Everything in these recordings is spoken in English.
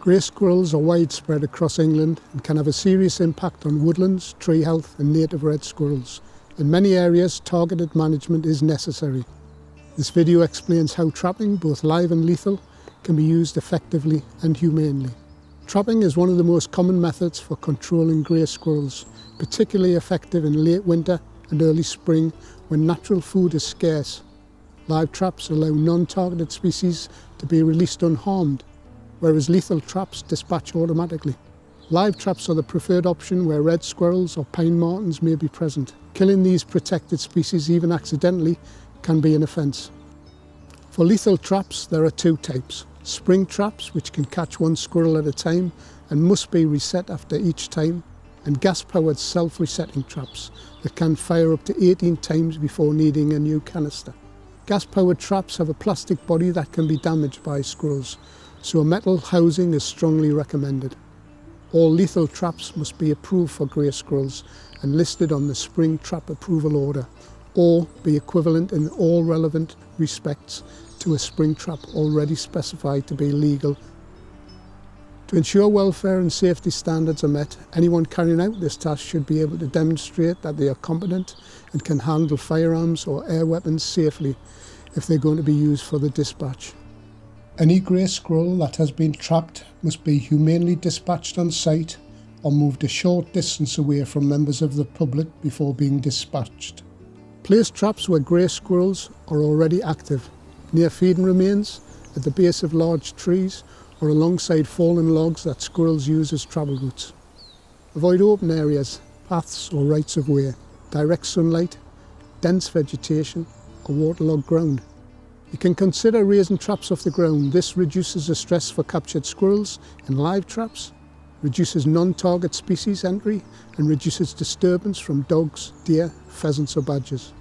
Grey squirrels are widespread across England and can have a serious impact on woodlands, tree health and native red squirrels. In many areas, targeted management is necessary. This video explains how trapping, both live and lethal, can be used effectively and humanely. Trapping is one of the most common methods for controlling grey squirrels, particularly effective in late winter and early spring when natural food is scarce. Live traps allow non-targeted species to be released unharmed, whereas lethal traps dispatch automatically. Live traps are the preferred option where red squirrels or pine martens may be present. Killing these protected species, even accidentally, can be an offence. For lethal traps, there are two types. Spring traps, which can catch one squirrel at a time and must be reset after each time, and gas-powered self-resetting traps that can fire up to 18 times before needing a new canister. Gas-powered traps have a plastic body that can be damaged by squirrels, so a metal housing is strongly recommended. All lethal traps must be approved for grey squirrels and listed on the spring trap approval order, or be equivalent in all relevant respects to a spring trap already specified to be legal. To ensure welfare and safety standards are met, anyone carrying out this task should be able to demonstrate that they are competent and can handle firearms or air weapons safely if they're going to be used for the dispatch. Any grey squirrel that has been trapped must be humanely dispatched on site or moved a short distance away from members of the public before being dispatched. Place traps where grey squirrels are already active, near feeding remains, at the base of large trees, or alongside fallen logs that squirrels use as travel routes. Avoid open areas, paths or rights of way, direct sunlight, dense vegetation or waterlogged ground. You can consider raising traps off the ground. This reduces the stress for captured squirrels in live traps, reduces non-target species entry and reduces disturbance from dogs, deer, pheasants or badgers.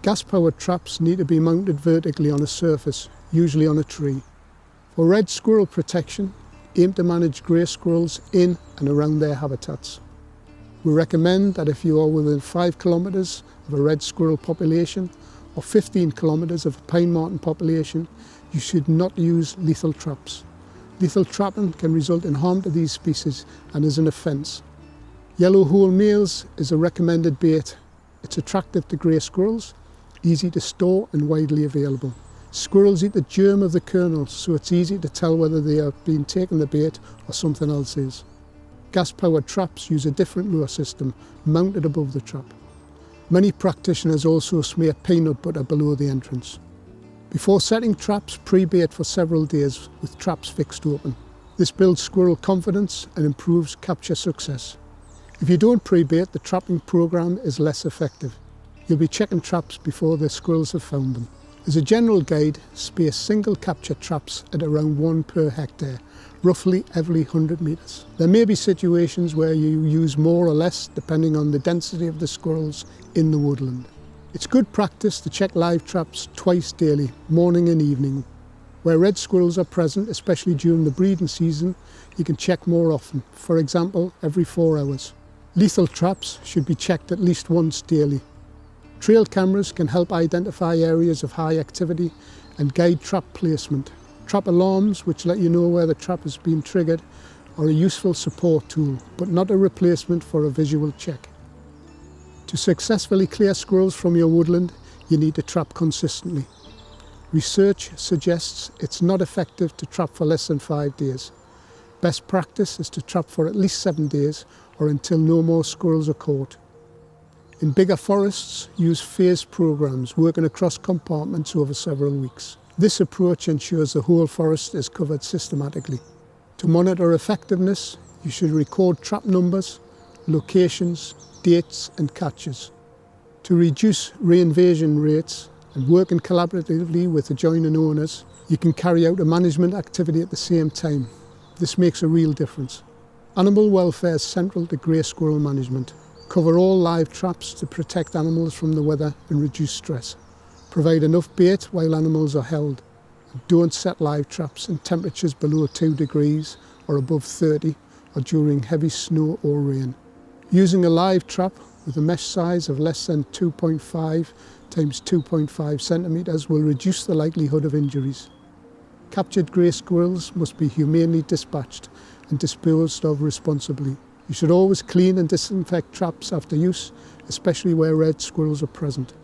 Gas-powered traps need to be mounted vertically on a surface, usually on a tree. For red squirrel protection, aim to manage grey squirrels in and around their habitats. We recommend that if you are within 5 kilometres of a red squirrel population or 15 kilometres of a pine marten population, you should not use lethal traps. Lethal trapping can result in harm to these species and is an offence. Yellow whole males is a recommended bait. It's attractive to grey squirrels, easy to store and widely available. Squirrels eat the germ of the kernel, so it's easy to tell whether they have been taking the bait or something else is. Gas-powered traps use a different lure system mounted above the trap. Many practitioners also smear peanut butter below the entrance. Before setting traps, pre-bait for several days with traps fixed open. This builds squirrel confidence and improves capture success. If you don't pre-bait, the trapping program is less effective. You'll be checking traps before the squirrels have found them. As a general guide, space single capture traps at around 1 per hectare, roughly every 100 metres. There may be situations where you use more or less depending on the density of the squirrels in the woodland. It's good practice to check live traps twice daily, morning and evening. Where red squirrels are present, especially during the breeding season, you can check more often, for example every 4 hours. Lethal traps should be checked at least once daily. Trail cameras can help identify areas of high activity and guide trap placement. Trap alarms, which let you know where the trap has been triggered, are a useful support tool, but not a replacement for a visual check. To successfully clear squirrels from your woodland, you need to trap consistently. Research suggests it's not effective to trap for less than 5 days. Best practice is to trap for at least 7 days or until no more squirrels are caught. In bigger forests, use phased programs working across compartments over several weeks. This approach ensures the whole forest is covered systematically. To monitor effectiveness, you should record trap numbers, locations, dates and catches. To reduce reinvasion rates and working collaboratively with adjoining owners, you can carry out a management activity at the same time. This makes a real difference. Animal welfare is central to grey squirrel management. Cover all live traps to protect animals from the weather and reduce stress. Provide enough bait while animals are held. And don't set live traps in temperatures below 2 degrees or above 30 or during heavy snow or rain. Using a live trap with a mesh size of less than 2.5 times 2.5 centimetres will reduce the likelihood of injuries. Captured grey squirrels must be humanely dispatched and disposed of responsibly. You should always clean and disinfect traps after use, especially where red squirrels are present.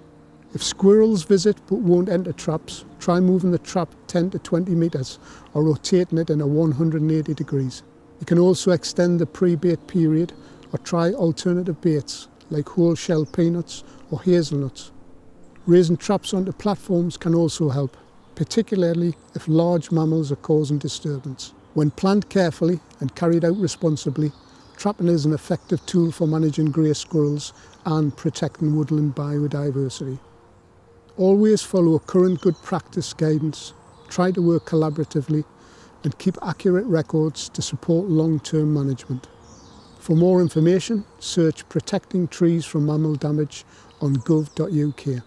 If squirrels visit but won't enter traps, try moving the trap 10 to 20 metres or rotating it in a 180 degrees. You can also extend the pre-bait period or try alternative baits like whole shell peanuts or hazelnuts. Raising traps onto platforms can also help, particularly if large mammals are causing disturbance. When planned carefully and carried out responsibly, trapping is an effective tool for managing grey squirrels and protecting woodland biodiversity. Always follow current good practice guidance, try to work collaboratively and keep accurate records to support long-term management. For more information, search Protecting Trees from Mammal Damage on gov.uk.